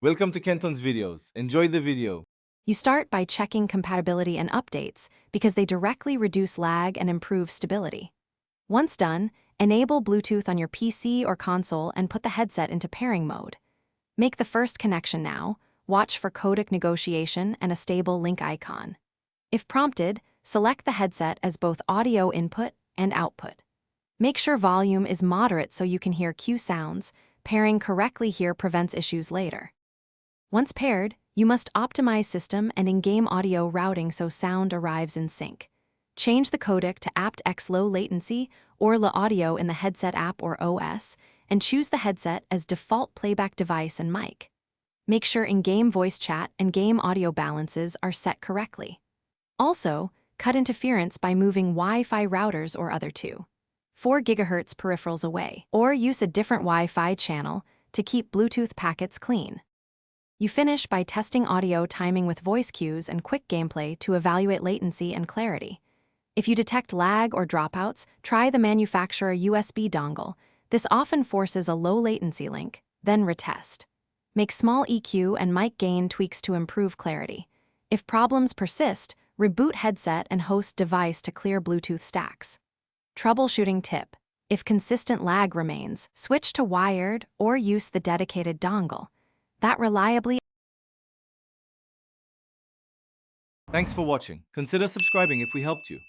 Welcome to Kenton's videos. Enjoy the video. You start by checking compatibility and updates because they directly reduce lag and improve stability. Once done, enable Bluetooth on your PC or console and put the headset into pairing mode. Make the first connection now, watch for codec negotiation and a stable link icon. If prompted, select the headset as both audio input and output. Make sure volume is moderate so you can hear cue sounds. Pairing correctly here prevents issues later. Once paired, you must optimize system and in-game audio routing so sound arrives in sync. Change the codec to aptX low latency or La Audio in the headset app or OS, and choose the headset as default playback device and mic. Make sure in-game voice chat and game audio balances are set correctly. Also, cut interference by moving Wi-Fi routers or other 4 GHz peripherals away, or use a different Wi-Fi channel to keep Bluetooth packets clean. You finish by testing audio timing with voice cues and quick gameplay to evaluate latency and clarity. If you detect lag or dropouts, try the manufacturer USB dongle. This often forces a low latency link, then retest. Make small EQ and mic gain tweaks to improve clarity. If problems persist, reboot headset and host device to clear Bluetooth stacks. Troubleshooting tip: if consistent lag remains, switch to wired or use the dedicated dongle. That reliably. Thanks for watching. Consider subscribing if we helped you.